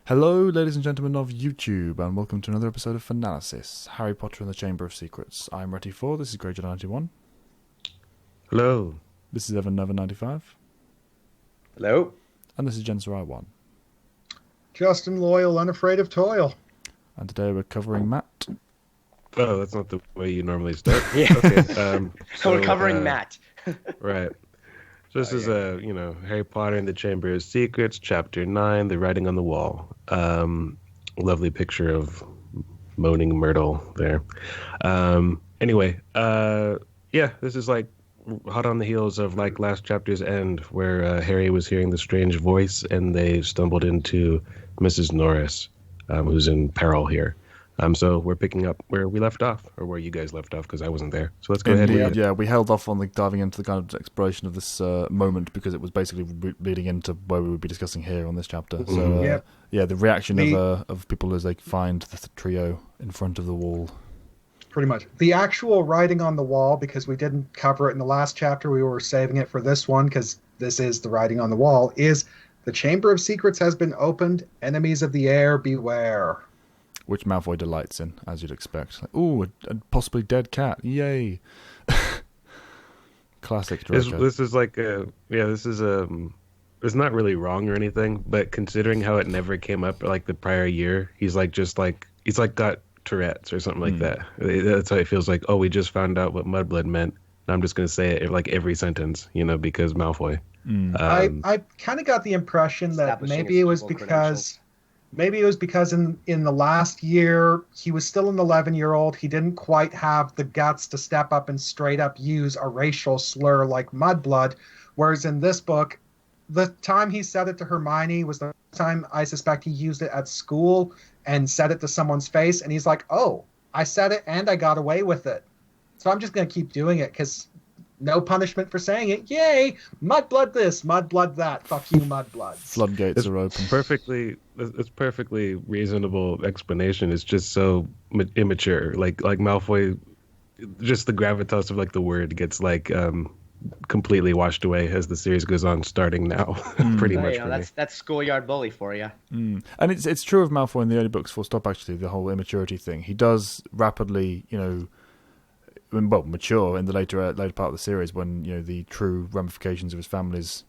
Hello, ladies and gentlemen of YouTube, and welcome to another episode of Fanalysis, Harry Potter and the Chamber of Secrets. I'm Retty4, this is Greyjoy91. Hello. This is Evan95. Hello. And this is Jensarai1. Justin Loyal, unafraid of toil. And today we're covering Matt. Oh, that's not the way you normally start. Yeah. Okay. So we're covering Matt. Right. So this is Harry Potter and the Chamber of Secrets, Chapter 9, The Writing on the Wall. Lovely picture of moaning Myrtle there. Anyway, this is like hot on the heels of like last chapter's end, where Harry was hearing the strange voice and they stumbled into Mrs. Norris, who's in peril here. So we're picking up where we left off, or where you guys left off, because I wasn't there. So let's go ahead. Yeah, we held off on diving into the kind of exploration of this moment because it was basically leading into where we would be discussing here on this chapter. So the reaction of people as they find the trio in front of the wall. Pretty much. The actual writing on the wall, because we didn't cover it in the last chapter, we were saving it for this one, because this is the writing on the wall, is the Chamber of Secrets has been opened, enemies of the heir beware. Which Malfoy delights in, as you'd expect. Like, ooh, a possibly dead cat. Yay. Classic Draco. This is like, it's not really wrong or anything, but considering how it never came up like the prior year, he's got Tourette's or something like that. That's how it feels like, oh, we just found out what mudblood meant. And I'm just going to say it like every sentence, because Malfoy. I kind of got the impression that maybe it was because in the last year, he was still an 11-year-old. He didn't quite have the guts to step up and straight up use a racial slur like mudblood. Whereas in this book, the time he said it to Hermione was the time I suspect he used it at school and said it to someone's face. And he's like, oh, I said it and I got away with it. So I'm just going to keep doing it because no punishment for saying it. Yay! Mudblood this, mudblood that. Fuck you, mudbloods. Floodgates are open. It's perfectly reasonable explanation. It's just so immature. Like Malfoy, just the gravitas of like the word gets like completely washed away as the series goes on, starting now. Pretty much. That's schoolyard bully for you. And it's true of Malfoy in the early books. Full stop. Actually, the whole immaturity thing. He does rapidly, mature in the later part of the series when the true ramifications of his family's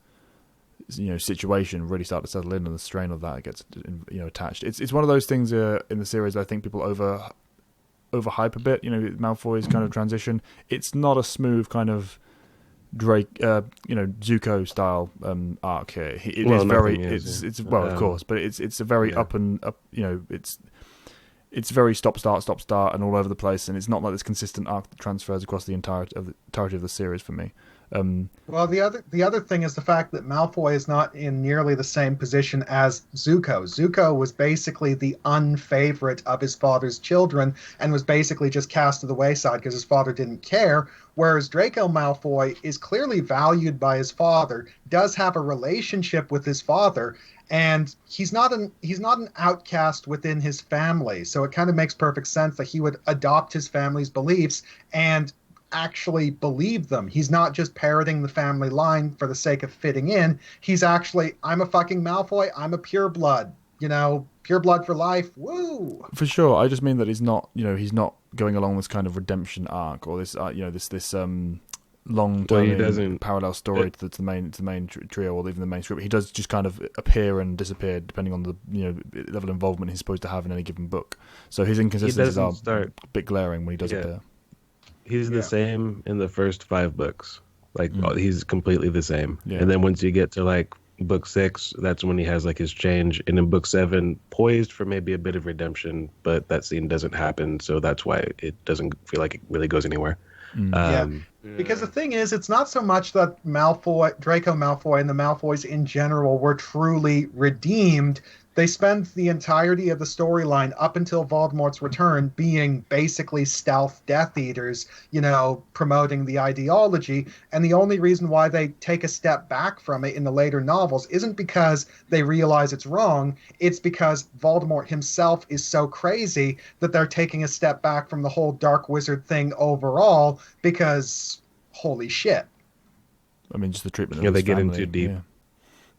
situation really start to settle in, and the strain of that gets attached. It's one of those things in the series I think people overhype a bit. Malfoy's kind of transition. It's not a smooth kind of Drake, Zuko style arc here. Of course, but it's a very up and up. It's very stop start and all over the place, and it's not like this consistent arc that transfers across the entirety of the series for me. Well, the other thing is the fact that Malfoy is not in nearly the same position as Zuko. Zuko was basically the unfavorite of his father's children and was basically just cast to the wayside because his father didn't care, whereas Draco Malfoy is clearly valued by his father, does have a relationship with his father, and he's not an outcast within his family. So it kind of makes perfect sense that he would adopt his family's beliefs and actually believe them. He's not just parroting the family line for the sake of fitting in. He's actually, I'm a fucking Malfoy. I'm a pureblood. Pureblood for life. Woo! For sure. I just mean that he's not going along this kind of redemption arc or this this long-term parallel story to the main trio or even the main script. He does just kind of appear and disappear depending on the level of involvement he's supposed to have in any given book. So his inconsistencies are a bit glaring when he does appear. He's the same in the first 5 books. Like he's completely the same. Yeah. And then once you get to like book 6, that's when he has like his change. And in book 7, poised for maybe a bit of redemption, but that scene doesn't happen. So that's why it doesn't feel like it really goes anywhere. Because the thing is, it's not so much that Draco Malfoy and the Malfoys in general were truly redeemed. They spend the entirety of the storyline up until Voldemort's return being basically stealth Death Eaters, promoting the ideology. And the only reason why they take a step back from it in the later novels isn't because they realize it's wrong. It's because Voldemort himself is so crazy that they're taking a step back from the whole Dark Wizard thing overall because, holy shit. I mean, just the treatment of his they family. get in too deep.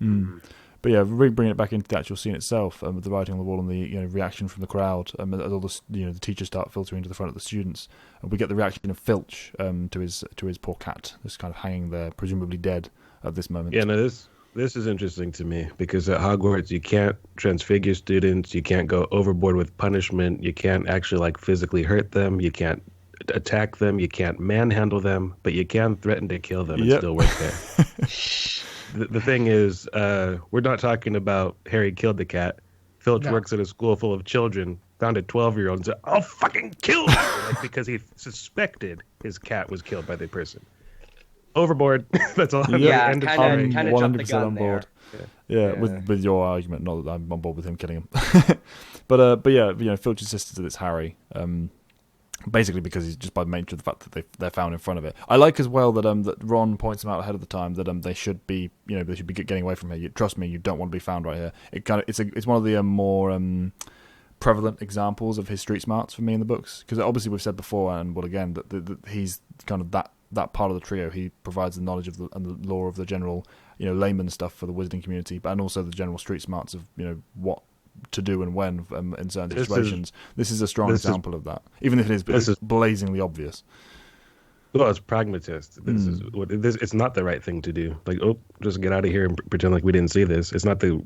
Yeah. But yeah, really bringing it back into the actual scene itself, with the writing on the wall and the reaction from the crowd, as all the the teachers start filtering to the front of the students, and we get the reaction of Filch to his poor cat, just kind of hanging there, presumably dead at this moment. Yeah, no, this is interesting to me because at Hogwarts you can't transfigure students, you can't go overboard with punishment, you can't actually like physically hurt them, you can't attack them, you can't manhandle them, but you can threaten to kill them and still work there. The thing is, we're not talking about Harry killed the cat. Filch works at a school full of children, found a 12-year-old and said, I'll fucking kill you, because he suspected his cat was killed by the person. Overboard. That's all. Yeah, kind of jumped the gun on board. there. Yeah, with your argument, not that I'm on board with him killing him. but yeah, Filch insisted that it's Harry. Basically because he's just by the nature of the fact that they're found in front of it. I like as well that that Ron points them out ahead of the time that they should be getting away from here. Trust me, you don't want to be found right here. It's one of the more prevalent examples of his street smarts for me in the books, because obviously we've said before, and again, that he's kind of that part of the trio. He provides the knowledge of and the lore of the general layman stuff for the wizarding community, but and also the general street smarts of what to do and when in certain situations. This is a strong example of that, even if it is blazingly obvious. Well, it's pragmatist. This is it's not the right thing to do. Like, just get out of here and pretend like we didn't see this. It's not the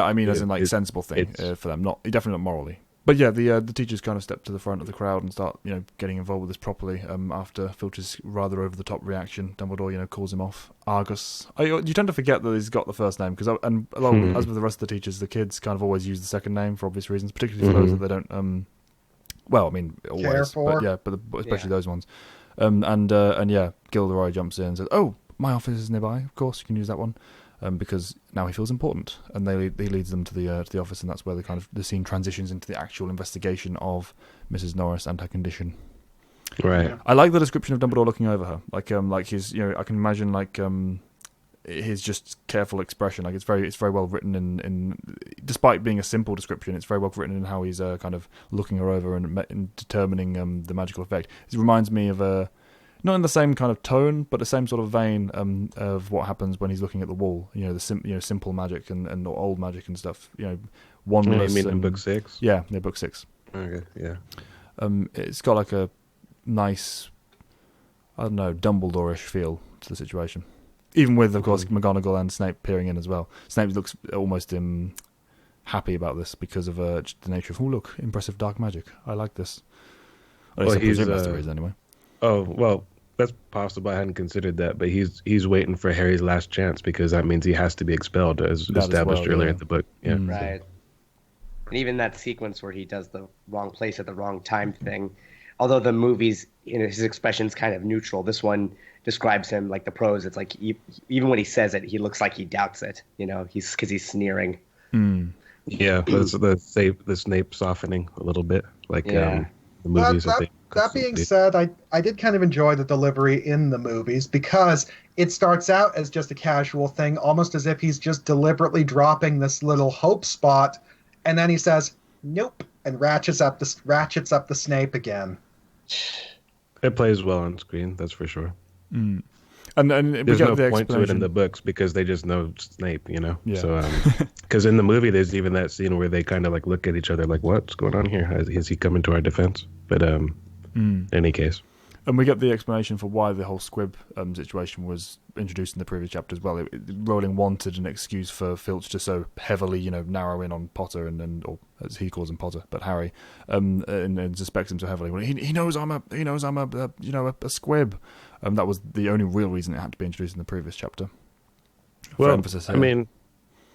I mean, as in like sensible thing for them. Definitely not morally. But yeah, the teachers kind of step to the front of the crowd and start getting involved with this properly. After Filch's rather over the top reaction, Dumbledore calls him off. Argus. You tend to forget that he's got the first name, because as with the rest of the teachers, the kids kind of always use the second name for obvious reasons, particularly for those that they don't. Well, I mean, always, but especially those ones. Gilderoy jumps in and says, "Oh, my office is nearby. Of course, you can use that one." Because now he feels important, and he leads them to the office, and that's where the scene transitions into the actual investigation of Mrs. Norris and her condition. Right. I like the description of Dumbledore looking over her, like his I can imagine his just careful expression. Like it's very well written in despite being a simple description, it's very well written in how he's kind of looking her over and determining the magical effect. It reminds me of not in the same kind of tone, but the same sort of vein of what happens when he's looking at the wall. Simple magic and old magic and stuff. Wandless. You mean in book 6? Yeah, book 6. Okay, yeah. It's got like a nice, I don't know, Dumbledore-ish feel to the situation. Even with, of course, McGonagall and Snape peering in as well. Snape looks almost happy about this because of the nature of, look, impressive dark magic. I like this. At least I presume that's the reason anyway. Oh, well, that's possible. I hadn't considered that, but he's waiting for Harry's last chance, because that means he has to be expelled, as established earlier in the book. Yeah. Right. And even that sequence where he does the wrong place at the wrong time thing, although the movies, his expression's kind of neutral, this one describes him like the prose. It's like even when he says it, he looks like he doubts it. Because he's sneering. Yeah, the Snape softening a little bit, like the movies. That being said, I did kind of enjoy the delivery in the movies, because it starts out as just a casual thing, almost as if he's just deliberately dropping this little hope spot, and then he says, "Nope," and ratchets up the Snape again. It plays well on screen, that's for sure. And there's no point to it in the books because they just know Snape, Yeah. So, because in the movie, there's even that scene where they kind of like look at each other like, "What's going on here? Is he coming to our defense?" But in any case, and we get the explanation for why the whole Squib situation was introduced in the previous chapter as well. Rowling wanted an excuse for Filch to so heavily, narrow in on Potter or as he calls him Potter, but Harry, and suspects him so heavily. Well, he knows I'm a Squib. That was the only real reason it had to be introduced in the previous chapter. Well, I mean,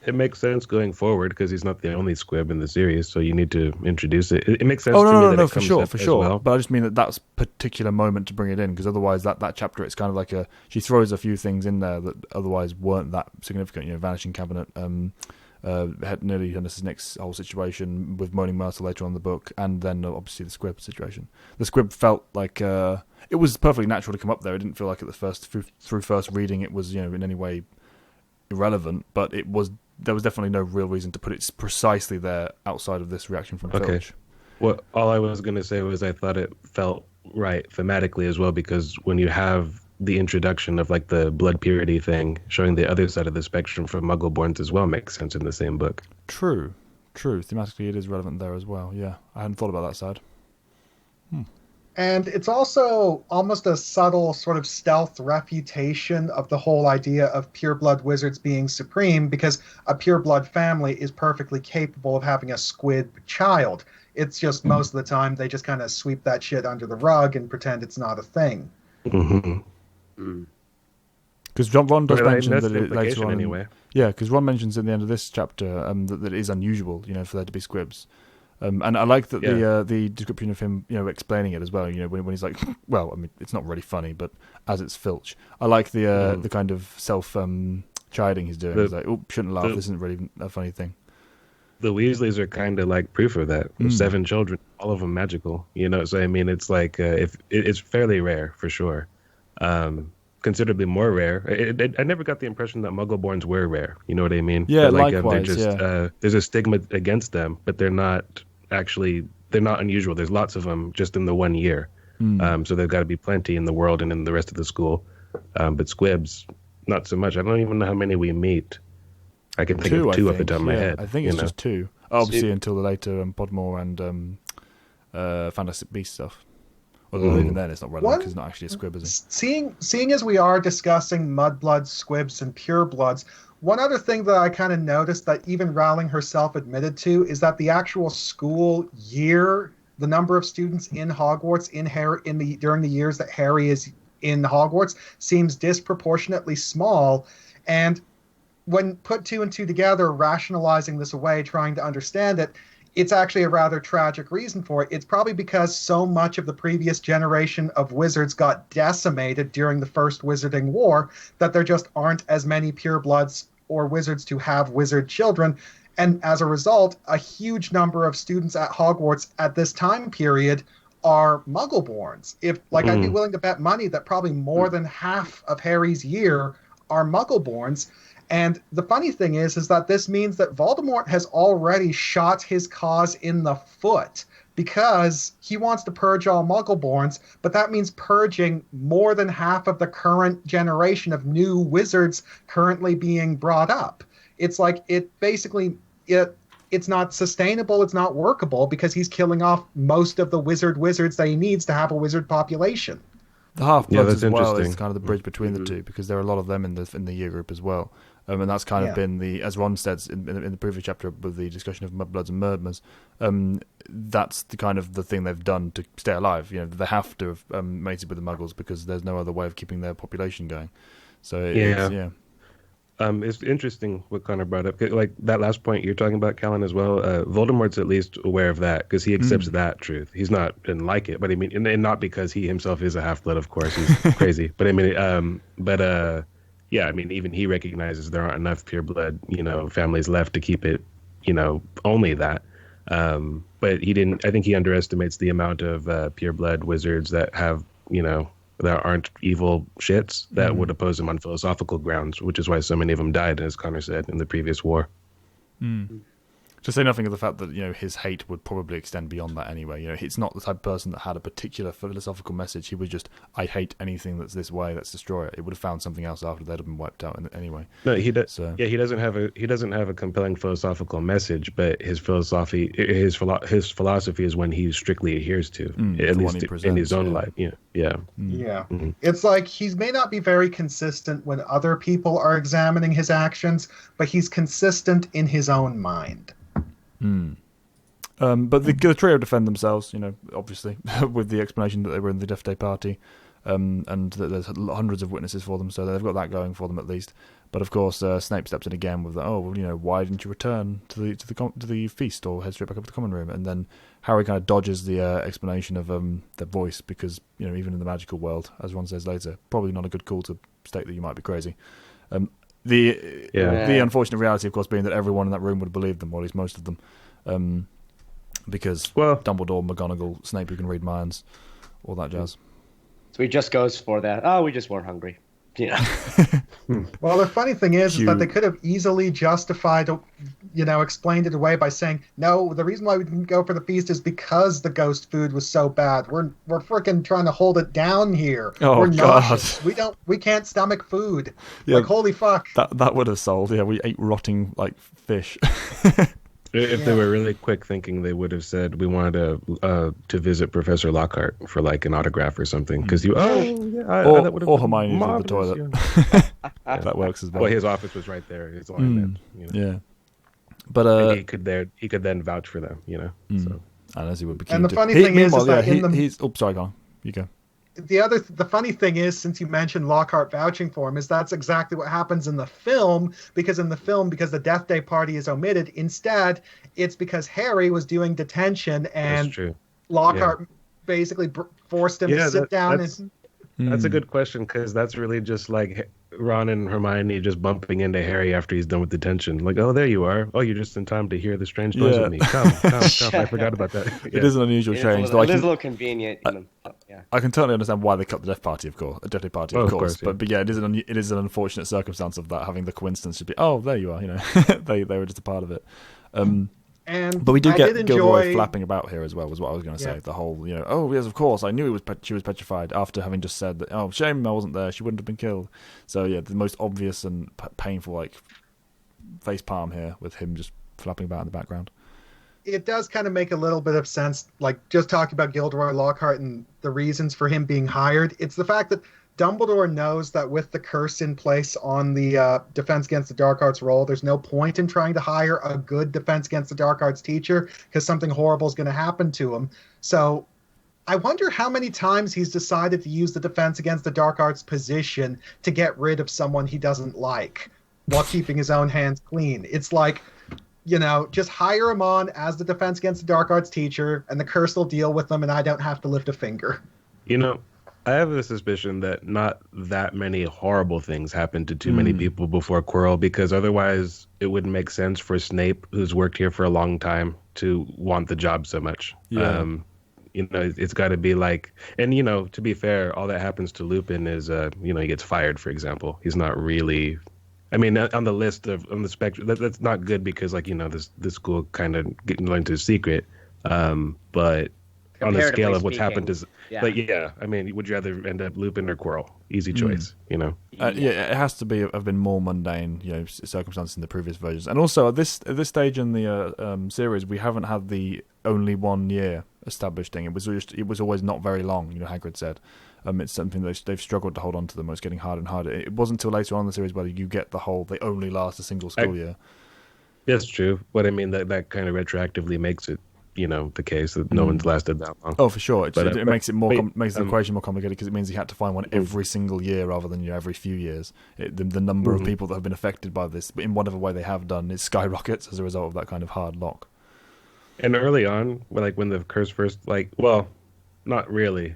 it makes sense going forward because he's not the only Squib in the series, so you need to introduce it. It makes sense. No, for sure. Well. But I just mean that's particular moment to bring it in, because otherwise that chapter, it's kind of like she throws a few things in there that otherwise weren't that significant. Vanishing Cabinet, nearly Mrs. Nick's whole situation with Moaning Myrtle later on in the book, and then obviously the Squib situation. The Squib felt like it was perfectly natural to come up there. It didn't feel like at the first through first reading it was in any way irrelevant, but there was definitely no real reason to put it precisely there outside of this reaction from Filch. Well, all I was going to say was I thought it felt right thematically as well, because when you have the introduction of like the blood purity thing, showing the other side of the spectrum for Muggleborns as well, makes sense in the same book. True. Thematically, it is relevant there as well. Yeah, I hadn't thought about that side. And it's also almost a subtle sort of stealth refutation of the whole idea of pureblood wizards being supreme, because a pureblood family is perfectly capable of having a squib child. It's just most of the time they just kind of sweep that shit under the rug and pretend it's not a thing. Because Ron does mention that's that the it later on. anyway. Yeah, because Ron mentions at the end of this chapter that it is unusual, for there to be squibs. And I like that the description of him, explaining it as well. When he's like, well, I mean, it's not really funny, but as it's Filch, I like the kind of self chiding he's doing. He's like, oh, shouldn't laugh. This isn't really a funny thing. The Weasleys are kind of like proof of that. 7 children, all of them magical. So I mean, it's like if it's fairly rare for sure. Considerably more rare. I never got the impression that Muggleborns were rare. You know what I mean? Yeah, like, likewise. They're just, there's a stigma against them, but they're not unusual. There's lots of them just in the 1 year. So there's got to be plenty in the world and in the rest of the school. But Squibs, not so much. I don't even know how many we meet. I can think of 2 off the top of my head. I think it's just 2. Obviously, until the later Podmore and Fantastic Beast stuff. Although even then, it's not relevant because it's not actually a squib, is it? Seeing as we are discussing mudbloods, squibs, and purebloods, one other thing that I kind of noticed that even Rowling herself admitted to is that the actual school year, the number of students in Hogwarts during the years that Harry is in Hogwarts, seems disproportionately small. And when put 2 and 2 together, rationalizing this away, trying to understand it, it's actually a rather tragic reason for it. It's probably because so much of the previous generation of wizards got decimated during the First Wizarding War that there just aren't as many purebloods or wizards to have wizard children. And as a result, a huge number of students at Hogwarts at this time period are Muggleborns. I'd be willing to bet money that probably more than half of Harry's year are Muggleborns. And the funny thing is that this means that Voldemort has already shot his cause in the foot because he wants to purge all Muggleborns, but that means purging more than half of the current generation of new wizards currently being brought up. It's like it's not sustainable, it's not workable because he's killing off most of the wizards that he needs to have a wizard population. The half-bloods as well is kind of the bridge between the two because there are a lot of them in the year group as well. And that's kind of been as Ron said in the previous chapter with the discussion of mudbloods and murderers. That's the kind of the thing they've done to stay alive. They have to have mated with the Muggles because there's no other way of keeping their population going. So it's interesting what Connor brought up. Like that last point you're talking about, Callan, as well. Voldemort's at least aware of that because he accepts that truth. He's not didn't like it, but I mean, and not because he himself is a half-blood, of course. He's crazy, but I mean, yeah, I mean, even he recognizes there aren't enough pureblood, families left to keep it, only that. But he didn't. I think he underestimates the amount of pureblood wizards that have, that aren't evil shits that would oppose him on philosophical grounds, which is why so many of them died, as Connor said, in the previous war. To say nothing of the fact that his hate would probably extend beyond that anyway. He's not the type of person that had a particular philosophical message. He was just, I hate anything that's this way. Let's destroy it. It would have found something else after they'd have been wiped out anyway. No, he does. So. Yeah, he doesn't have a compelling philosophical message, but his philosophy is one he strictly adheres to, at least in his own life. Yeah. Mm-hmm. It's like he may not be very consistent when other people are examining his actions, but he's consistent in his own mind. But the trio defend themselves, obviously, with the explanation that they were in the Death Day party, and that there's hundreds of witnesses for them, so they've got that going for them at least. But of course, Snape steps in again with, why didn't you return to the feast or head straight back up to the common room? And then Harry kind of dodges the explanation of their voice because, even in the magical world, as Ron says later, probably not a good call to state that you might be crazy. The unfortunate reality, of course, being that everyone in that room would have believed them, or at least most of them, because Dumbledore, McGonagall, Snape, who can read minds, all that jazz. So he just goes for that. Oh, we just weren't hungry. Well, the funny thing is that they could have easily justified, explained it away by saying, no, the reason why we didn't go for the feast is because the ghost food was so bad. We're freaking trying to hold it down here. Oh, we're God. nauseous. We can't stomach food. Yeah, like, holy fuck. That would have sold. Yeah, we ate rotting like fish. If they were really quick thinking, they would have said we wanted to visit Professor Lockhart for like an autograph or something. Because or Hermione in the toilet. Yeah, that works as well. Well, his office was right there. His line Yeah, but and he could then vouch for them. So. And as he would be. And the funny thing is that he's. Oh, sorry, go on. You go. The funny thing is, since you mentioned Lockhart vouching for him, is that's exactly what happens in the film, because the Death Day party is omitted. Instead, it's because Harry was doing detention and Lockhart basically forced him to sit down. That's a good question, because that's really just like Ron and Hermione just bumping into Harry after he's done with detention. Like, oh, there you are. Oh, you're just in time to hear the strange noise with me. Come. I forgot about that. It is an unusual change. It is a little convenient. I can totally understand why they cut the Death Party, of course. Death Day Party, of course. Yeah. But yeah, it is an unfortunate circumstance of that, having the coincidence to be, oh, there you are. They were just a part of it. But we do get Gilderoy flapping about here as well, was what I was going to say. The whole, oh, yes, of course, I knew she was petrified after having just said that, oh, shame I wasn't there, she wouldn't have been killed. So, yeah, the most obvious and painful, face palm here with him just flapping about in the background. It does kind of make a little bit of sense, just talking about Gilderoy Lockhart and the reasons for him being hired. It's the fact that Dumbledore knows that with the curse in place on the Defense Against the Dark Arts role, there's no point in trying to hire a good Defense Against the Dark Arts teacher because something horrible is going to happen to him. So I wonder how many times he's decided to use the Defense Against the Dark Arts position to get rid of someone he doesn't like while keeping his own hands clean. It's like, just hire him on as the Defense Against the Dark Arts teacher and the curse will deal with them and I don't have to lift a finger. I have a suspicion that not that many horrible things happened to too many people before Quirrell, because otherwise it wouldn't make sense for Snape, who's worked here for a long time, to want the job so much. Yeah. It's got to be like, and to be fair, all that happens to Lupin is, he gets fired, for example. He's not really, on the list on the spectrum, that's not good because this school kind of getting into a secret, but on the scale of what's happened is would you rather end up Lupin or Quirrell? Easy choice, it has to have been more mundane, circumstances in the previous versions. And also at this stage in the series, we haven't had the only 1 year established thing. It was always not very long, Hagrid said. It's something they've struggled to hold on to them. It's getting harder and harder. It wasn't until later on in the series where you get they only last a single school year. That's true. But that kind of retroactively makes it the case that no one's lasted that long. Oh, for sure. It makes it makes the equation more complicated because it means he had to find one every single year rather than every few years. The number of people that have been affected by this, in whatever way they have done, it skyrockets as a result of that kind of hard lock. And early on, when the curse first, not really,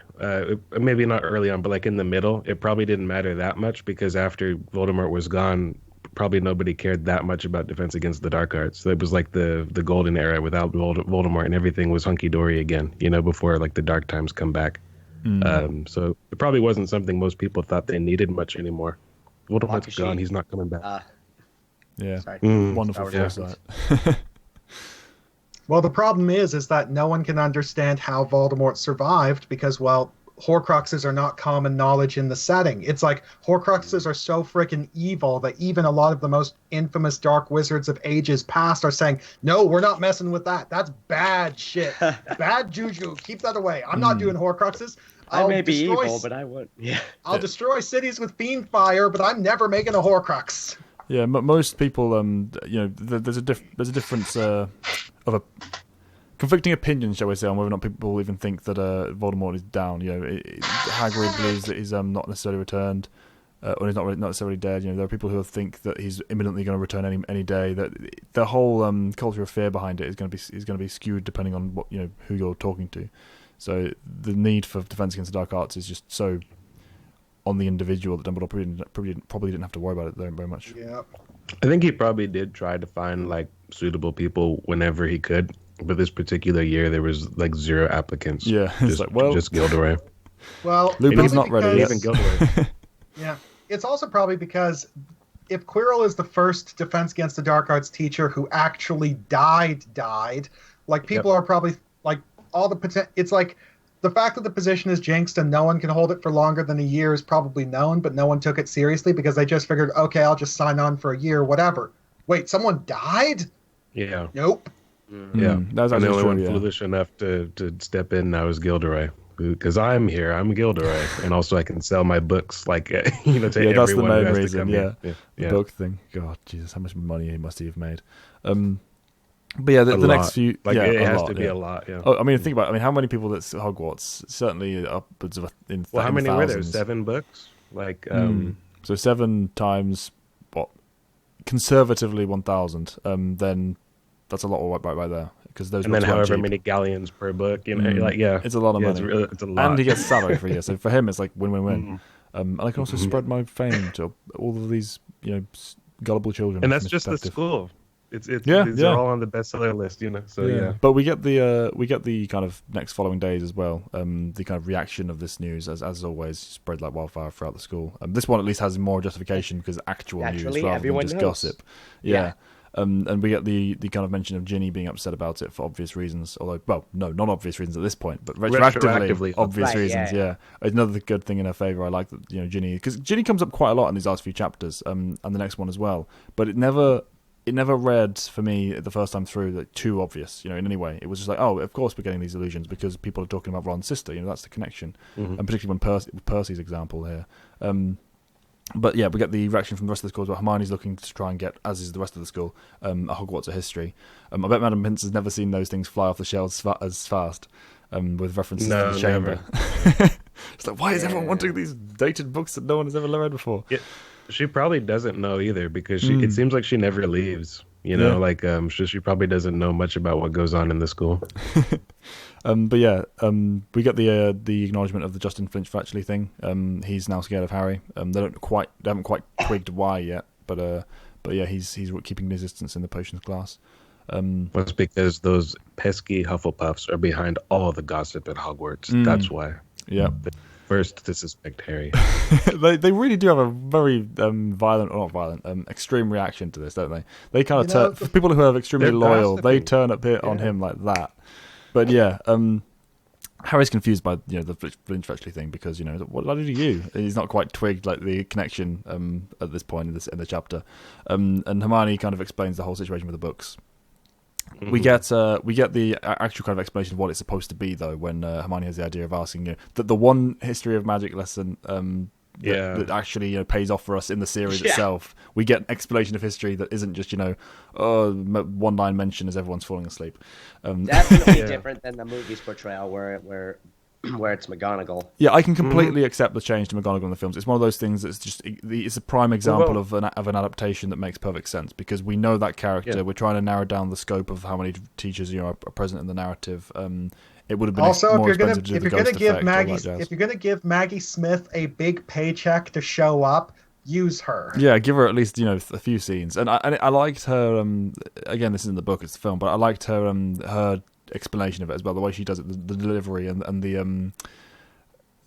maybe not early on, but in the middle, it probably didn't matter that much because after Voldemort was gone, probably nobody cared that much about Defense Against the Dark Arts. So it was like the golden era without Voldemort, and everything was hunky-dory again, before the dark times come back. So it probably wasn't something most people thought they needed much anymore. Voldemort's gone, he's not coming back. Wonderful foresight. Well, the problem is that no one can understand how Voldemort survived because, Horcruxes are not common knowledge in the setting. It's like Horcruxes are so freaking evil that even a lot of the most infamous dark wizards of ages past are saying, no, we're not messing with that. That's bad shit. Bad juju. Keep that away. I'm not doing Horcruxes. I may be evil, but I would. Yeah. I'll destroy cities with fiend fire, but I'm never making a Horcrux. Yeah, most people, there's a difference of a conflicting opinions, shall we say, on whether or not people even think that Voldemort is down. Hagrid believes that he's not necessarily returned, or he's not necessarily dead. There are people who think that he's imminently going to return any day. That the whole culture of fear behind it is going to be skewed depending on what who you're talking to. So the need for Defense Against the Dark Arts is just so on the individual that Dumbledore probably didn't have to worry about it very much. Yeah, I think he probably did try to find suitable people whenever he could. But this particular year, there was 0 applicants. Yeah, just Gilderoy. Well, Lupin's not ready yet. Even Gilderoy. Yeah, it's also probably because if Quirrell is the first Defense Against the Dark Arts teacher who actually died, like people are probably like all the potential. It's like the fact that the position is jinxed and no one can hold it for longer than a year is probably known, but no one took it seriously because they just figured, okay, I'll just sign on for a year, whatever. Wait, someone died? Yeah. Nope. Yeah. That was And the actually only one true, yeah. foolish enough to step in now is Gilderoy. Because I'm here, I'm Gilderoy, and also I can sell my books, like to that's everyone the who main has to reason. come Yeah. here. The book thing. God, Jesus, how much money must he have made? But yeah, the next few, like it has lot, to be a lot. Yeah. Oh, I mean, think about it. I mean, how many people that's Hogwarts? Certainly upwards of Well, how many were there? thousands. 7 books? Like, So 7 times what? Conservatively 1,000. Then that's a lot right there. Because those and then books weren't however cheap. many galleons per book, like it's a lot of money. It's a lot. And he gets salary for a year, so for him it's like win-win-win. And I can also spread my fame to all of these, gullible children. And that's just the school. These Yeah. are all on the bestseller list, So yeah. But we get the kind of next following days as well. The kind of reaction of this news, as always, spread like wildfire throughout the school. This one at least has more justification because actual news rather than just gossip. Yeah. And we get the kind of mention of Ginny being upset about it for obvious reasons. Although, well, no, not obvious reasons at this point, but retroactively obvious reasons. Yeah. Another good thing in her favor. I like that Ginny, because Ginny comes up quite a lot in these last few chapters, and the next one as well. But it never read for me the first time through that too obvious, in any way. It was just like, oh, of course we're getting these illusions because people are talking about Ron's sister. That's the connection, and particularly when Percy's example here. But yeah, we get the reaction from the rest of the school as well. Hermione's looking to try and get, as is the rest of the school, a Hogwarts of history. I bet Madam Pince has never seen those things fly off the shelves as fast, with references to the chamber. It's like, why is everyone wanting these dated books that no one has ever read before? Yeah, she probably doesn't know either because it seems like she never leaves. She probably doesn't know much about what goes on in the school. But yeah, we get the acknowledgement of the Justin Finch Fletchley thing. He's now scared of Harry. They haven't quite twigged why yet, but yeah, he's keeping his distance in the potions class. That's because those pesky Hufflepuffs are behind all the gossip at Hogwarts. That's why. Yeah. First to suspect Harry. they really do have a very extreme reaction to this, don't they? They kind of turn, for people who are extremely loyal, they turn up here on him like that. But yeah, Harry's confused by the Finch Fletchley thing because what did I do to you? He's not quite twigged like the connection at this point in the chapter, and Hermione kind of explains the whole situation with the books. We get the actual kind of explanation of what it's supposed to be though when Hermione has the idea of asking that the one history of magic lesson that actually pays off for us in the series itself. We get an explanation of history that isn't just one line mention as everyone's falling asleep. Definitely different than the movie's portrayal where it's McGonagall. Yeah, I can completely accept the change to McGonagall in the films. It's one of those things that's just it's a prime example of an adaptation that makes perfect sense because we know that character. Yeah. We're trying to narrow down the scope of how many teachers are present in the narrative. It would have been also more if you're expensive to do the ghost effect. If you're going to give Maggie Smith a big paycheck to show up, use her. Yeah, give her at least a few scenes. And I liked her. Again, this isn't the book; it's the film. But I liked her explanation of it as well. The way she does it, the delivery, and the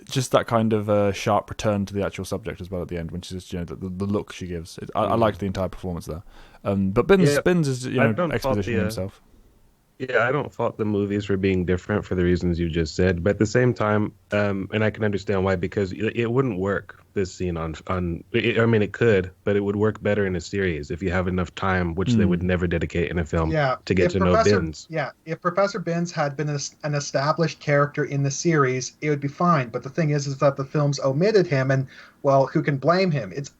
just that kind of sharp return to the actual subject as well at the end when she's just the look she gives. I liked the entire performance there. But Binns is expositioning himself. Yeah, I don't fault the movies for being different for the reasons you just said, but at the same time, and I can understand why, because it wouldn't work, this scene it could, but it would work better in a series if you have enough time, which they would never dedicate in a film, to get to know Binns. Yeah, if Professor Binns had been an established character in the Series, it would be fine, but the thing is that the films omitted him, and, well, who can blame him? It's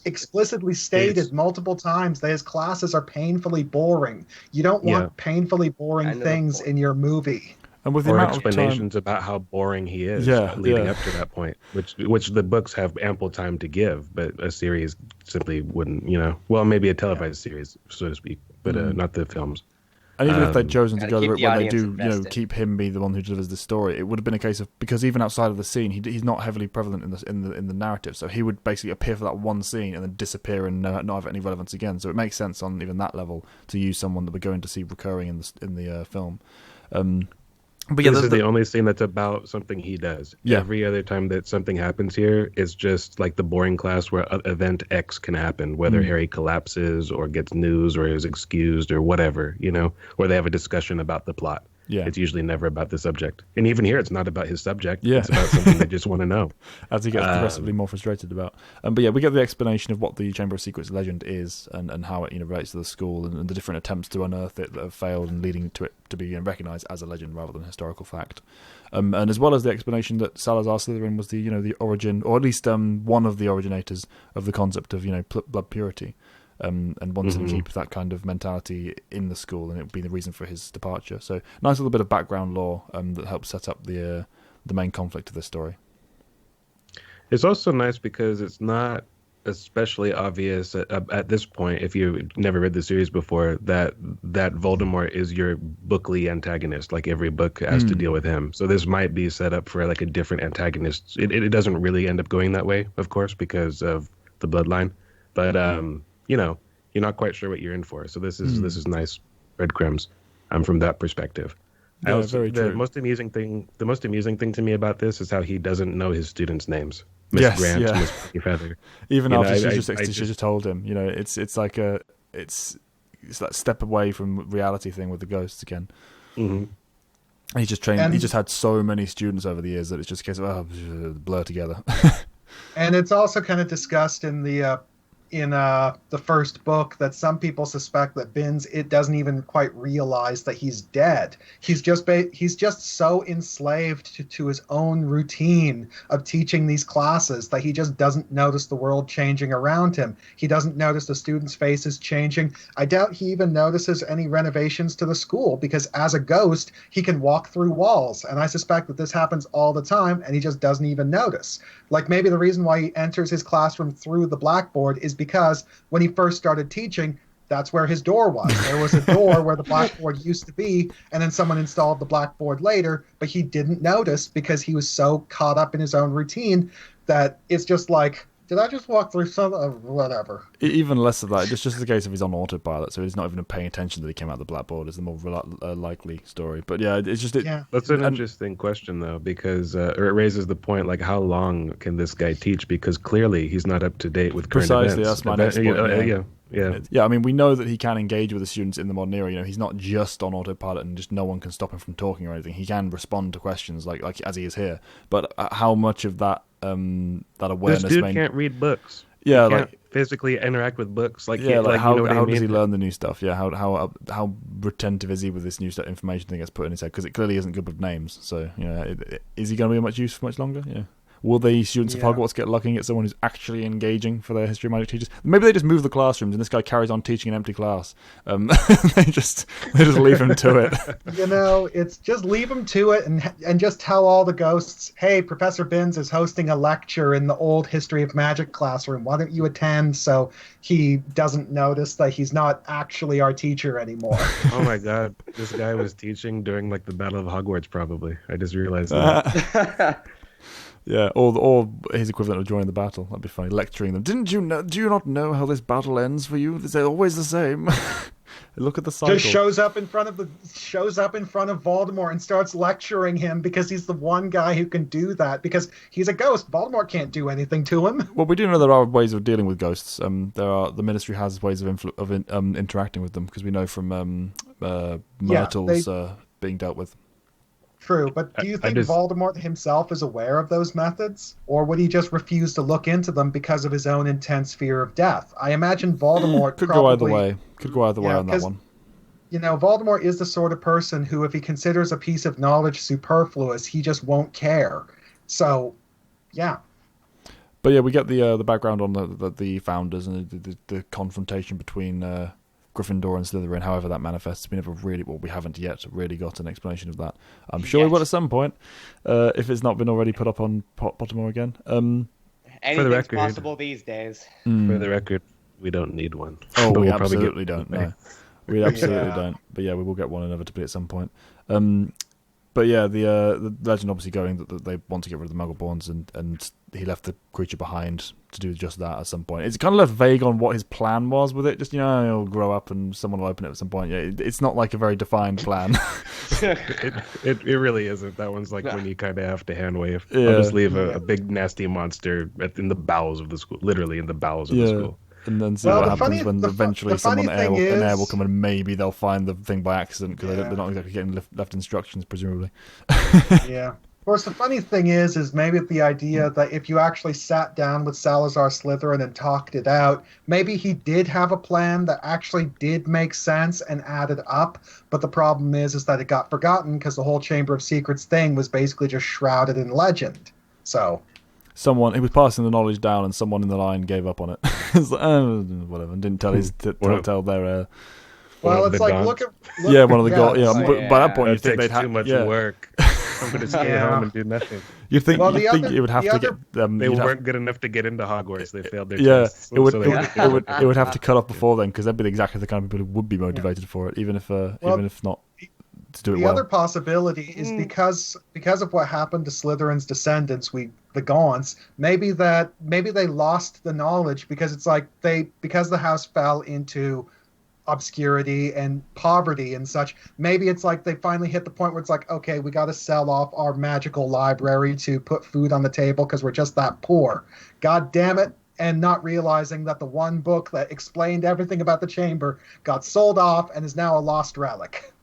explicitly stated multiple times that his classes are painfully boring. You don't want painfully boring things in your movie. And with or explanations about how boring he is leading up to that point, which the books have ample time to give, but a series simply wouldn't, well, maybe a televised series, so to speak, but not the films. And even if they'd chosen to go the route where they do, keep him be the one who delivers the story, it would have been a case of, because even outside of the scene, he's not heavily prevalent in the narrative, so he would basically appear for that one scene and then disappear and not have any relevance again. So it makes sense on even that level to use someone that we're going to see recurring in the film. But yeah, this is the only scene that's about something he does. Yeah. Every other time that something happens here, it's just like the boring class where event X can happen, whether Harry collapses or gets news or is excused or whatever, or they have a discussion about the plot. Yeah. It's usually never about the subject. And even here, it's not about his subject. Yeah. It's about something they just want to know. As he gets progressively more frustrated about. But yeah, we get the explanation of what the Chamber of Secrets legend is and how it relates to the school and the different attempts to unearth it that have failed and leading to it to be recognised as a legend rather than historical fact. And as well as the explanation that Salazar Slytherin was the origin, or at least one of the originators of the concept of blood purity. And wanted to keep that kind of mentality in the school, and it would be the reason for his departure. So, nice little bit of background lore that helps set up the main conflict of this story. It's also nice because it's not especially obvious at this point, if you've never read the series before, that Voldemort is your bookly antagonist. Like every book has to deal with him. So this might be set up for like a different antagonist. It doesn't really end up going that way, of course, because of the bloodline. But you're not quite sure what you're in for. So this is nice breadcrumbs from that perspective. Yeah, very true. The most amusing thing to me about this is how he doesn't know his students' names. Miss Grant, Miss Feather. Even after she just told him, it's like it's that step away from reality thing with the ghosts again. Mm-hmm. He just trained. He just had so many students over the years that it's just a case of blur together. And it's also kind of discussed in the first book that some people suspect that it doesn't even quite realize that he's dead. He's just so enslaved to his own routine of teaching these classes that he just doesn't notice the world changing around him. He doesn't notice the students' faces changing. I doubt he even notices any renovations to the school, because as a ghost, he can walk through walls. And I suspect that this happens all the time and he just doesn't even notice. Like maybe the reason why he enters his classroom through the blackboard is because when he first started teaching, that's where his door was. There was a door where the blackboard used to be, and then someone installed the blackboard later, but he didn't notice because he was so caught up in his own routine that it's just like, did I just walk through whatever? Even less of that. It's just the case of he's on autopilot, so he's not even paying attention that he came out the blackboard. Is the more likely story. But yeah, it's just That's an interesting question though, because it raises the point, like, how long can this guy teach? Because clearly he's not up to date with current events. Precisely, that's my next point. Yeah. I mean, we know that he can engage with the students in the modern era. He's not just on autopilot and just no one can stop him from talking or anything. He can respond to questions like as he is here. But how much of that awareness? This dude can't read books. Yeah, he can't physically interact with books. How does he learn the new stuff? Yeah, how retentive is he with this new information that gets put in his head? Because it clearly isn't good with names. So is he going to be of much use for much longer? Yeah. Will the students of Hogwarts get lucky and get someone who's actually engaging for their history of magic teachers? Maybe they just move the classrooms and this guy carries on teaching an empty class. They just leave him to it. It's just leave him to it and just tell all the ghosts, hey, Professor Binns is hosting a lecture in the old history of magic classroom. Why don't you attend so he doesn't notice that he's not actually our teacher anymore? Oh my God, this guy was teaching during like the Battle of Hogwarts probably. I just realized that. Yeah, or his equivalent of joining the battle. That'd be funny. Lecturing them. Do you not know how this battle ends for you? They're always the same. Look at the cycle. Just shows up in front of Voldemort and starts lecturing him because he's the one guy who can do that, because he's a ghost. Voldemort can't do anything to him. Well, we do know there are ways of dealing with ghosts. The Ministry has ways of interacting with them, because we know from Myrtle's being dealt with. True, but do you think Voldemort himself is aware of those methods? Or would he just refuse to look into them because of his own intense fear of death? I imagine Voldemort could go either way. Could go either way on that one. Voldemort is the sort of person who, if he considers a piece of knowledge superfluous, he just won't care. So, yeah. But yeah, we get the background on the founders and the confrontation between Gryffindor and Slytherin, however that manifests. We haven't yet really got an explanation of that. I'm sure we will at some point, if it's not been already put up on Pottermore again. Anything's possible these days. For the record, we don't need one. Oh, we absolutely don't. No, we absolutely don't. But yeah, we will get one inevitably at some point. But But yeah, the legend obviously going that they want to get rid of the Muggleborns, and he left the creature behind to do just that at some point. It's kind of left vague on what his plan was with it. Just, he'll grow up and someone will open it at some point. Yeah, it's not like a very defined plan. it really isn't. That one's like when you kind of have to hand wave. I'll just leave a big nasty monster in the bowels of the school, literally in the bowels of the school. And then see what happens when eventually an heir will come and maybe they'll find the thing by accident because they're not exactly getting left instructions, presumably. Yeah. Of course, the funny thing is maybe the idea that if you actually sat down with Salazar Slytherin and talked it out, maybe he did have a plan that actually did make sense and added up. But the problem is that it got forgotten because the whole Chamber of Secrets thing was basically just shrouded in legend. So... he was passing the knowledge down, and someone in the line gave up on it. It's like, whatever, and didn't tell their. Well, it's like look at one of the gods. Yeah, but by that point, you think they'd have too much work. I'm going to stay home and do nothing. You think it would have to get them? They weren't good enough to get into Hogwarts. They failed their tests. It would have to cut off before then because they'd be exactly the kind of people who would be motivated for it, even if not. The other possibility is because of what happened to Slytherin's descendants, the Gaunts. Maybe they lost the knowledge because it's like because the house fell into obscurity and poverty and such. Maybe it's like they finally hit the point where it's like, okay, we got to sell off our magical library to put food on the table because we're just that poor. God damn it. And not realizing that the one book that explained everything about the chamber got sold off and is now a lost relic.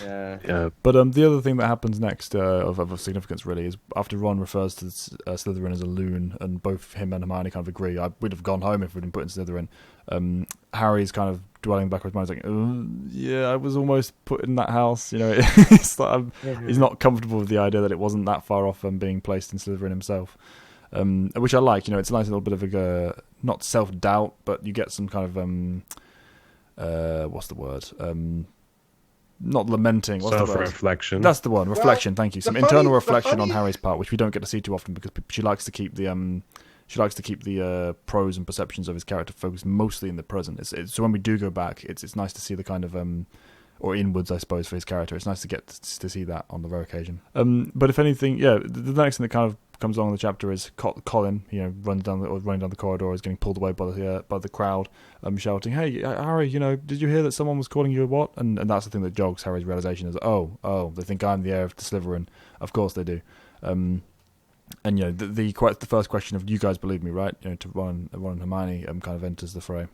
Yeah. But the other thing that happens next of significance really is after Ron refers to Slytherin as a loon, and both him and Hermione kind of agree. We'd have gone home if we'd been put in Slytherin. Harry's kind of dwelling back with his mind, like, I was almost put in that house. It's like he's not comfortable with the idea that it wasn't that far off from being placed in Slytherin himself. Which I like. It's a nice little bit of a not self-doubt, but you get some kind of what's the word? Not lamenting. Self-reflection. That's the one. Reflection. Thank you. Some internal reflection on Harry's part, which we don't get to see too often because she likes to keep the pros and perceptions of his character focused mostly in the present. So when we do go back, it's nice to see the kind of or inwards, I suppose, for his character. It's nice to get to see that on the rare occasion. But if anything, the next thing that kind of comes along in the chapter is Colin, running down the corridor, is getting pulled away by the crowd, shouting, "Hey, Harry, did you hear that someone was calling you a what?" And that's the thing that jogs Harry's realization is, oh, they think I'm the heir of the Slytherin. Of course they do. And the first question of, "You guys believe me, right?" To Ron and Hermione, kind of enters the fray.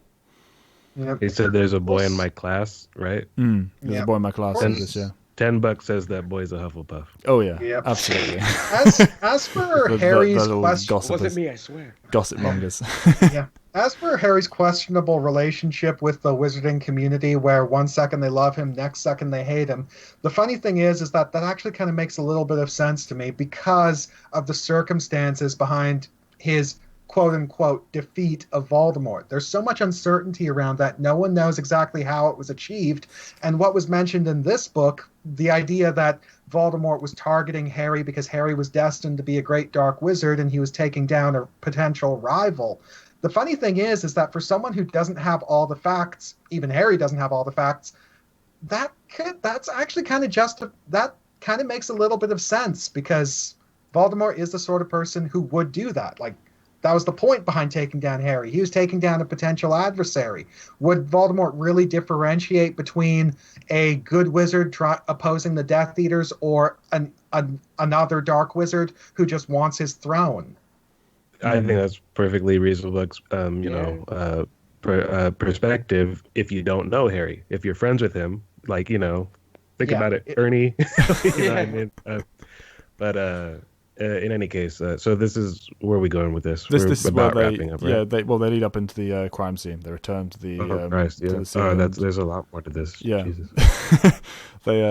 Yep. He said, "There's a boy in my class, right?" There's a boy in my class. $10 says that boy's a Hufflepuff. Oh yeah, yep. Absolutely. As for Harry's question, it wasn't me, I swear. Gossip mongers. Yeah. As for Harry's questionable relationship with the wizarding community, where one second they love him, next second they hate him, the funny thing is that actually kind of makes a little bit of sense to me because of the circumstances behind his quote-unquote defeat of Voldemort. There's so much uncertainty around that. No one knows exactly how it was achieved. And what was mentioned in this book, the idea that Voldemort was targeting Harry because Harry was destined to be a great dark wizard and he was taking down a potential rival. The funny thing is that for someone who doesn't have all the facts, even Harry doesn't have all the facts, that's actually kind of that kind of makes a little bit of sense because Voldemort is the sort of person who would do that. Like, that was the point behind taking down Harry. He was taking down a potential adversary. Would Voldemort really differentiate between a good wizard opposing the Death Eaters or another dark wizard who just wants his throne? I think that's perfectly reasonable, perspective if you don't know Harry. If you're friends with him, think about it, Ernie. You know what I mean? But in any case, so this is where we're going with this. This is about wrapping up, right? Yeah, they lead up into the crime scene. They return to the to the scene. There's a lot more to this. Yeah, Jesus. they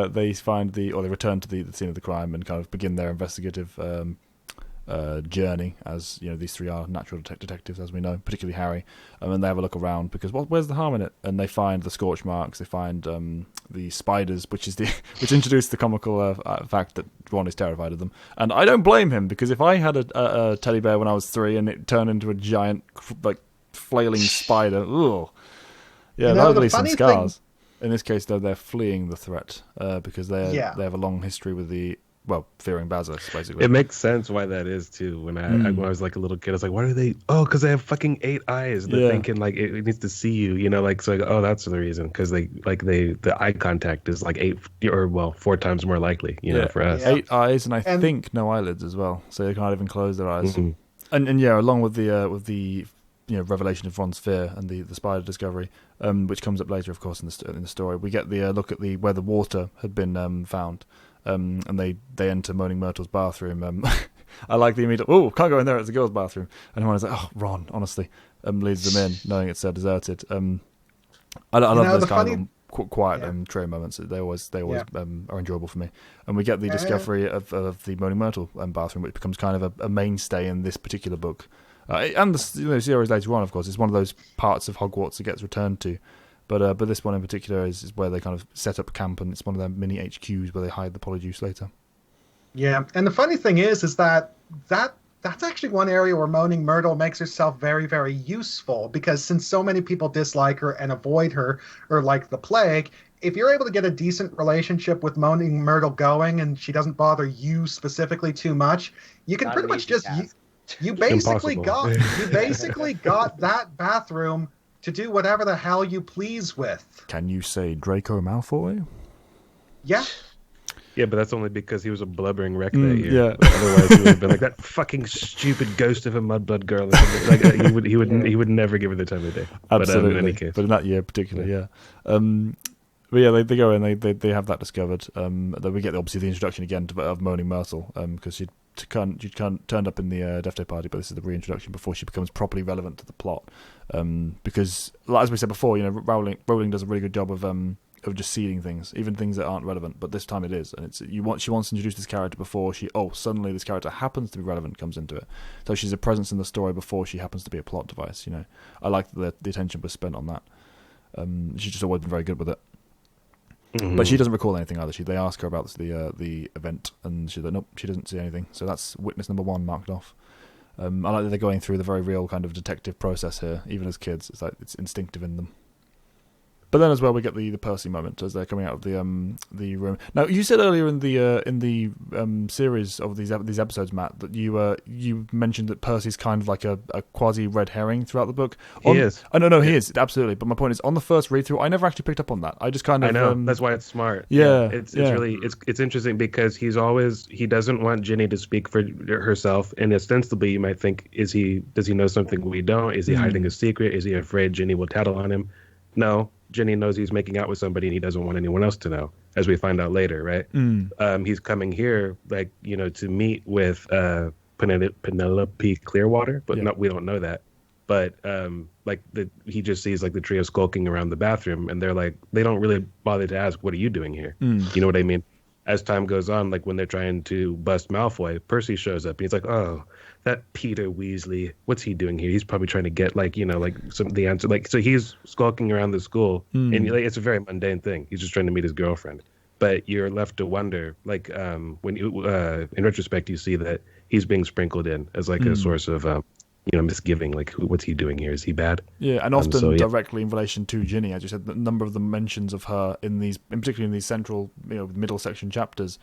return to the scene of the crime and kind of begin their investigative journey, as these three are natural detectives, as we know, particularly Harry. And they have a look around because where's the harm in it? And they find the scorch marks. They find the spiders, which introduced the comical fact that Ron is terrified of them. And I don't blame him because if I had a teddy bear when I was 3 and it turned into a giant flailing spider, that would leave some scars. In this case, though, they're fleeing the threat because they have a long history with fearing Basilisk, basically. It makes sense why that is too. When I was like a little kid, I was like, "Why do they?" Oh, because they have fucking 8 eyes. They're thinking like it needs to see you. You know, like so. Like, oh, that's the reason. Because the eye contact is like 4 times more likely. You know, for us. Yeah. 8 eyes, and I think no eyelids as well, so they can't even close their eyes. Mm-hmm. And along with the revelation of Ron's fear and the spider discovery, which comes up later, of course, in the story, we get the look at where the water had been found. And they enter Moaning Myrtle's bathroom. I like the immediate, can't go in there, it's a girl's bathroom. And everyone's like, Ron, honestly, leads them in, knowing it's deserted. I love those kind of quiet trio moments. They always are enjoyable for me. And we get the discovery of the Moaning Myrtle bathroom, which becomes kind of a mainstay in this particular book. And the series later on, of course, it's one of those parts of Hogwarts that gets returned to. But this one in particular is where they kind of set up camp, and it's one of their mini HQs where they hide the Polyjuice later. Yeah, and the funny thing is that that's actually one area where Moaning Myrtle makes herself very, very useful, because since so many people dislike her and avoid her, or like the plague, if you're able to get a decent relationship with Moaning Myrtle going, and she doesn't bother you specifically too much, you can pretty much just you basically got that bathroom to do whatever the hell you please with. Can you say Draco Malfoy? Yeah. Yeah, but that's only because he was a blubbering wreck that year. Yeah. Otherwise, he would have been like that fucking stupid ghost of a mudblood girl. Like he would never give her the time of day. Absolutely. But in any case, but in that year particularly, yeah. But yeah, they go in. They have that discovered. Then we get obviously the introduction again of Moaning Myrtle, because she'd turned up in the Death Day party, but this is the reintroduction before she becomes properly relevant to the plot. Because, as we said before, Rowling does a really good job of just seeding things, even things that aren't relevant. But this time it is, and she wants to introduce this character before suddenly this character happens to be relevant, comes into it. So she's a presence in the story before she happens to be a plot device. I like that the attention was spent on that. She's just always been very good with it. Mm-hmm. But she doesn't recall anything either. They ask her about the event, and she's like, nope, she doesn't see anything. So that's witness number 1 marked off. I like that they're going through the very real kind of detective process here, even as kids. It's like it's instinctive in them. But then as well, we get the Percy moment as they're coming out of the room. Now, you said earlier in the series of these episodes, Matt, that you mentioned that Percy's kind of like a quasi red herring throughout the book. He is. Oh no, he is absolutely. But my point is, on the first read through, I never actually picked up on that. I just kind of. I know that's why it's smart. Yeah, it's really interesting because he doesn't want Ginny to speak for herself, and ostensibly you might think, does he know something we don't? Is he hiding a secret? Is he afraid Ginny will tattle on him? No. Ginny knows he's making out with somebody and he doesn't want anyone else to know, as we find out later, right? He's coming here, to meet with Penelope Clearwater, but we don't know that. But he just sees the trio skulking around the bathroom, and they don't really bother to ask, what are you doing here? You know what I mean? As time goes on, when they're trying to bust Malfoy, Percy shows up and he's like, oh, that Peter Weasley, what's he doing here? He's probably trying to get the answer. So he's skulking around the school, and it's a very mundane thing. He's just trying to meet his girlfriend. But you're left to wonder, when in retrospect, you see that he's being sprinkled in as a source of misgiving. What's he doing here? Is he bad? Yeah, and often directly in relation to Ginny, as you said, the number of the mentions of her particularly in these central, middle section chapters,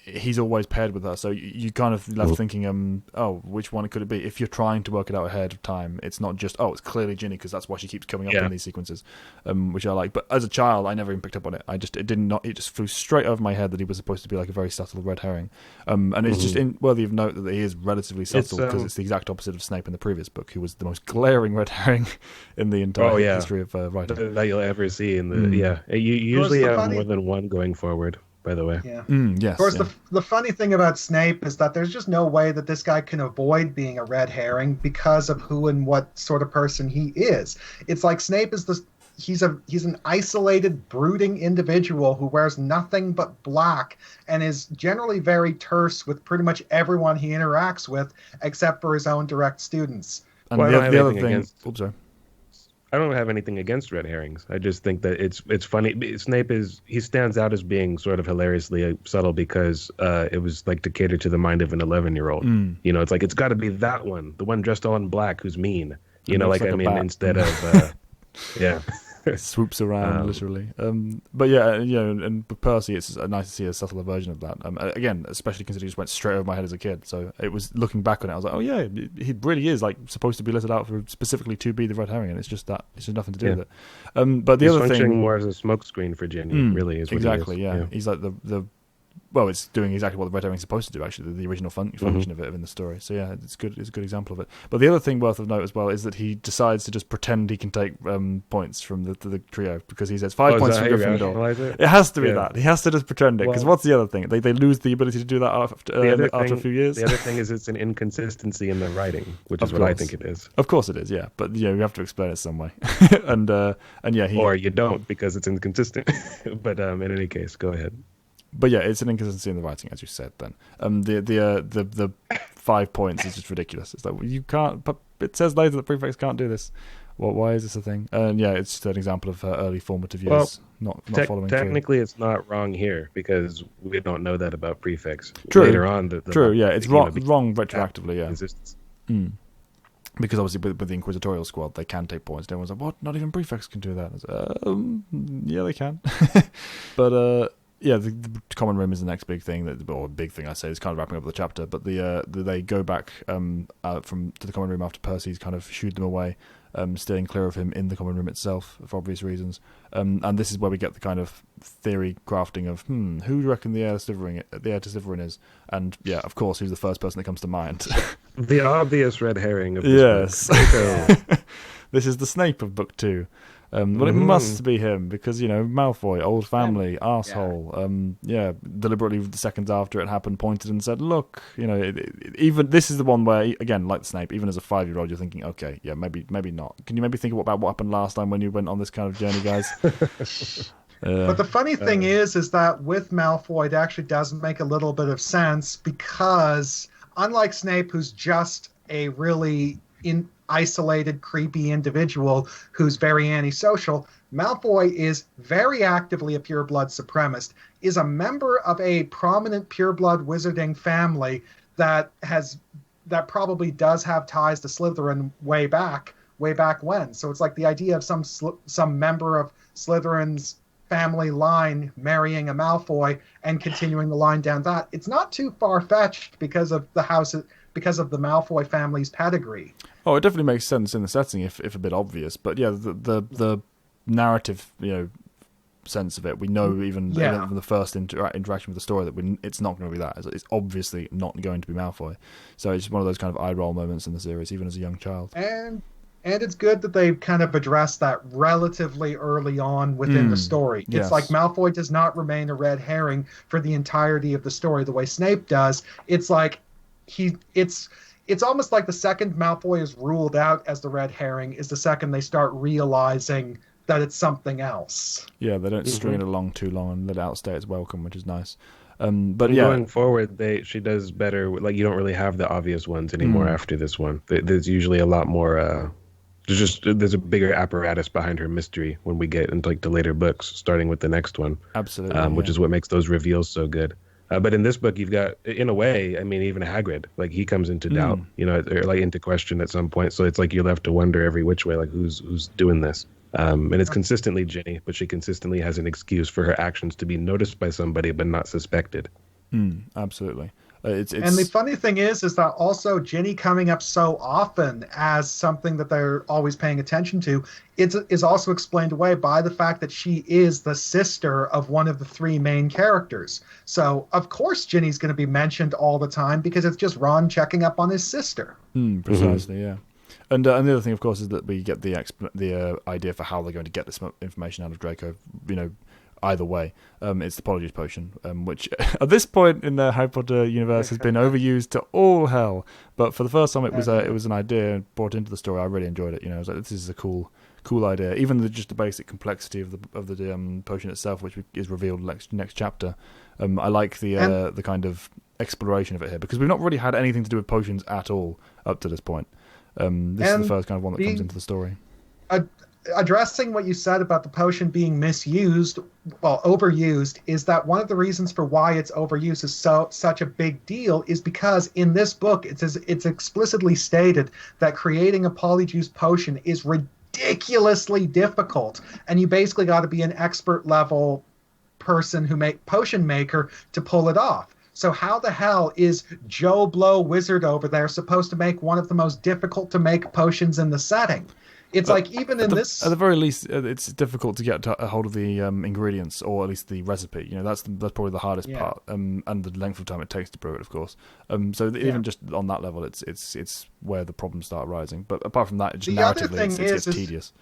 he's always paired with her. So you kind of left thinking, which one could it be? If you're trying to work it out ahead of time, it's not just, it's clearly Ginny, because that's why she keeps coming up in these sequences, which I like. But as a child, I never even picked up on it. It just flew straight over my head that he was supposed to be a very subtle red herring. And it's just worthy of note that he is relatively subtle, because it's the exact opposite of Snape in the previous book, who was the most glaring red herring in the entire history of writing that you'll ever see. In the you usually have more than one going forward, by the way. Yeah. Yes. Of course, the funny thing about Snape is that there's just no way that this guy can avoid being a red herring because of who and what sort of person he is. It's like Snape is he's an isolated, brooding individual who wears nothing but black and is generally very terse with pretty much everyone he interacts with, except for his own direct students. And the other thing, sorry. I don't have anything against red herrings. I just think that it's funny. Snape he stands out as being sort of hilariously subtle because it was to cater to the mind of an 11-year-old. It's it's got to be that one, the one dressed all in black who's mean. Instead of yeah. Swoops around, literally. But yeah, and with Percy, it's nice to see a subtler version of that. Again, especially considering it just went straight over my head as a kid. So it was, looking back on it, I was like, oh yeah, he really is like supposed to be listed out for specifically to be the red herring, and it's just nothing to do with it. But the He's other functioning thing, more as a smokescreen for Ginny, really, is what exactly. he is. Yeah, he's like the. Well, it's doing exactly what the red herring is supposed to do, actually, the original function of it in the story. So yeah, it's good. It's a good example of it. But the other thing worth of note as well is that he decides to just pretend he can take points from the trio, because he says 5 points from Gryffindor. It has to be that. He has to just pretend it, because what's the other thing? They lose the ability to do that after a few years. The other thing is it's an inconsistency in the writing, which is what I think it is. Of course it is, yeah. But you have to explain it some way. and yeah, or you don't, because it's inconsistent. But in any case, go ahead. But yeah, it's an inconsistency in the writing, as you said. Then the 5 points is just ridiculous. It's like, you can't. But it says later that prefects can't do this. Well, why is this a thing? And yeah, it's just an example of early formative years not following. Technically, it's not wrong here, because we don't know that about prefects. True. Later on, yeah, it's wrong retroactively. Yeah. Because obviously with the Inquisitorial Squad, they can take points. And everyone's like, what? Not even prefects can do that. Yeah, they can. But yeah, the common room is the next big thing. Big thing I say is kind of wrapping up the chapter. But they go back to the common room after Percy's kind of shooed them away, staying clear of him in the common room itself for obvious reasons. And this is where we get the kind of theory crafting of who do you reckon the heir to Slytherin is? And yeah, of course, who's the first person that comes to mind? The obvious red herring of this book. Yes. This is the Snape of book 2. Well, it must be him, because, Malfoy, old family, arsehole. Deliberately the seconds after it happened, pointed and said, look, even this is the one where, again, like Snape, even as a 5-year-old, you're thinking, okay, yeah, maybe not. Can you maybe think about what happened last time when you went on this kind of journey, guys? But the funny thing is that with Malfoy, it actually does make a little bit of sense, because unlike Snape, who's just a really isolated, creepy individual who's very antisocial, Malfoy is very actively a pureblood supremacist, is a member of a prominent pureblood wizarding family that probably does have ties to Slytherin way back when. So it's like the idea of some member of Slytherin's family line marrying a Malfoy and continuing the line down that. It's not too far-fetched because of the Malfoy family's pedigree. Oh, it definitely makes sense in the setting, if a bit obvious. But yeah, the narrative, sense of it, we know even from the first interaction with the story that it's not going to be that. It's obviously not going to be Malfoy. So it's one of those kind of eye roll moments in the series, even as a young child. And it's good that they've kind of addressed that relatively early on within the story. It's like Malfoy does not remain a red herring for the entirety of the story the way Snape does. It's like it's almost like the second Malfoy is ruled out as the red herring is the second they start realizing that it's something else. Yeah, they don't string it along too long and let it outstay its welcome, which is nice. But going forward, she does better. Like, you don't really have the obvious ones anymore after this one. There's usually a lot more. There's a bigger apparatus behind her mystery when we get into like the later books, starting with the next one. Absolutely, which is what makes those reveals so good. But in this book, you've got, in a way, I mean, even Hagrid, like, he comes into doubt, or like into question at some point. So it's like you're left to wonder every which way, like, who's doing this. And it's consistently Ginny, but she consistently has an excuse for her actions to be noticed by somebody but not suspected. Absolutely. And the funny thing is that also Ginny coming up so often as something that they're always paying attention to is also explained away by the fact that she is the sister of one of the 3 main characters. So, of course, Ginny's going to be mentioned all the time because it's just Ron checking up on his sister. Precisely, yeah. And the other thing, of course, is that we get the idea for how they're going to get this information out of Draco, either way. It's the Polyjuice potion, which at this point in the Harry Potter universe has been overused to all hell. But for the first time, it was an idea brought into the story. I really enjoyed it. I was like, this is a cool idea. Even just the basic complexity of the potion itself, which is revealed next chapter. I like the kind of exploration of it here, because we've not really had anything to do with potions at all up to this point. This is the first kind of one that comes into the story. Addressing what you said about the potion being overused, is that one of the reasons for why its overuse is such a big deal is because in this book it's explicitly stated that creating a Polyjuice potion is ridiculously difficult, and you basically got to be an expert level person who make potion maker to pull it off. So how the hell is Joe Blow Wizard over there supposed to make one of the most difficult to make potions in the setting? It's like even in this... At the very least, it's difficult to get a hold of the ingredients, or at least the recipe. You know, that's probably the hardest part, and the length of time it takes to brew it, of course. Even just on that level, it's where the problems start arising. But apart from that, just narratively, it's tedious.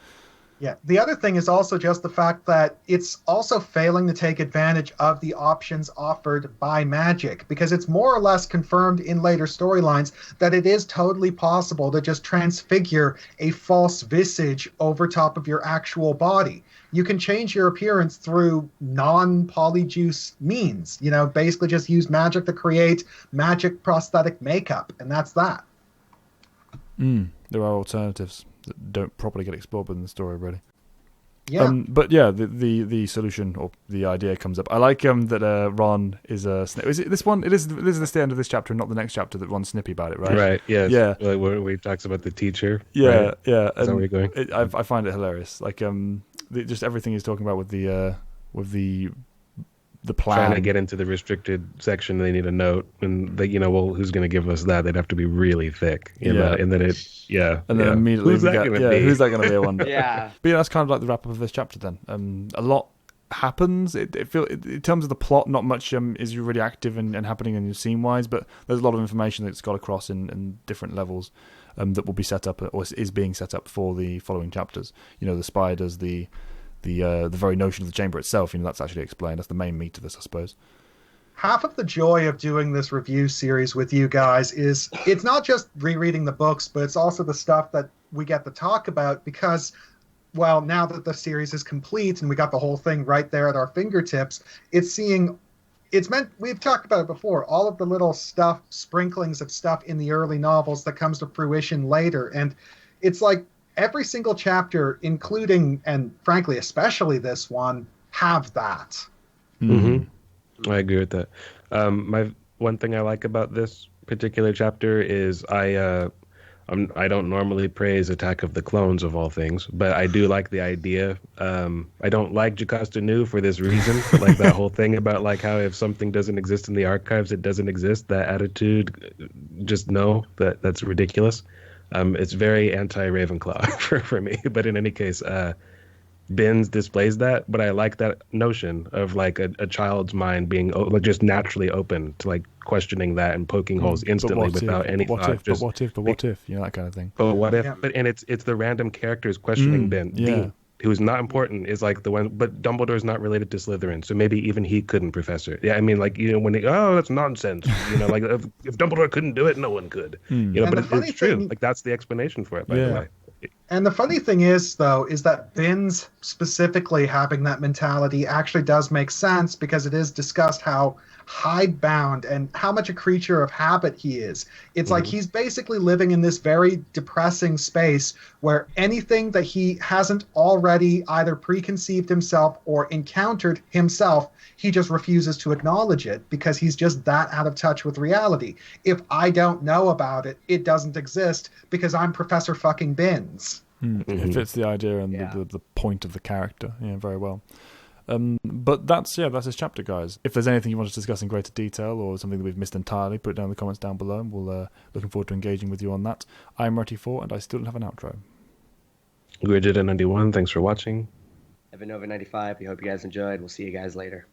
Yeah. The other thing is also just the fact that it's also failing to take advantage of the options offered by magic, because it's more or less confirmed in later storylines that it is totally possible to just transfigure a false visage over top of your actual body. You can change your appearance through non-polyjuice means, you know, basically just use magic to create magic prosthetic makeup, and that's that. There are alternatives that don't properly get explored in the story, really. Yeah. But yeah, the solution or the idea comes up. I like that Ron is a Snape. Is it this one? This is the end of this chapter, not the next chapter that Ron's snippy about it, right? Right. Yeah. Yeah. Like where he talks about the teacher. Yeah. Right? Yeah. Is that where you're going? I find it hilarious. Like just everything he's talking about with the plan. Trying to get into the restricted section, they need a note, and they, well, who's going to give us that? They'd have to be really thick. And then immediately who's that going to be? Who's that going to be? I wonder. Yeah. But yeah, that's kind of like the wrap up of this chapter. Then a lot happens. In terms of the plot, not much is really active and happening in scene wise, but there's a lot of information that's got across in different levels that will be set up or is being set up for the following chapters. You know, the spiders, the very notion of the chamber itself, that's actually explained. That's the main meat of this, I suppose. Half of the joy of doing this review series with you guys is it's not just rereading the books, but it's also the stuff that we get to talk about because, well, now that the series is complete and we got the whole thing right there at our fingertips, we've talked about it before, all of the little stuff, sprinklings of stuff in the early novels that comes to fruition later. And it's like, every single chapter, including, and frankly, especially this one, have that. Mm-hmm. I agree with that. One thing I like about this particular chapter is I don't normally praise Attack of the Clones of all things, but I do like the idea. I don't like Jocasta Nu for this reason, like that whole thing about like how if something doesn't exist in the archives, it doesn't exist. That attitude, just know that's ridiculous. It's very anti-Ravenclaw for me. But in any case, Binns displays that. But I like that notion of like a child's mind being just naturally open to like questioning that and poking holes instantly without any thought. But what if, that kind of thing. But what if? Yeah. And it's the random characters questioning Ben. Yeah. Dean, who's not important, is like the one, but Dumbledore's not related to Slytherin, so maybe even he couldn't, Professor. Yeah, I mean, like, when that's nonsense. Like if Dumbledore couldn't do it, no one could. But it's true. Like that's the explanation for it, by the way. And the funny thing is, though, is that Binns specifically having that mentality actually does make sense because it is discussed how hidebound and how much a creature of habit he is. It's like he's basically living in this very depressing space where anything that he hasn't already either preconceived himself or encountered himself, he just refuses to acknowledge it because he's just that out of touch with reality. If I don't know about it, it doesn't exist because I'm Professor fucking Binns. It fits the idea and the point of the character, very well. But that's his chapter, guys. If there's anything you want to discuss in greater detail or something that we've missed entirely, put it down in the comments down below, and we'll looking forward to engaging with you on that. I'm Rutty4, and I still don't have an outro. Gridget91, thanks for watching. Evanova95, we hope you guys enjoyed. We'll see you guys later.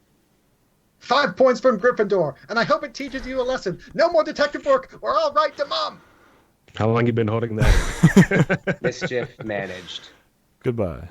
5 points from Gryffindor, and I hope it teaches you a lesson. No more detective work, or I'll write to Mom. How long you been holding that? Mischief managed. Goodbye.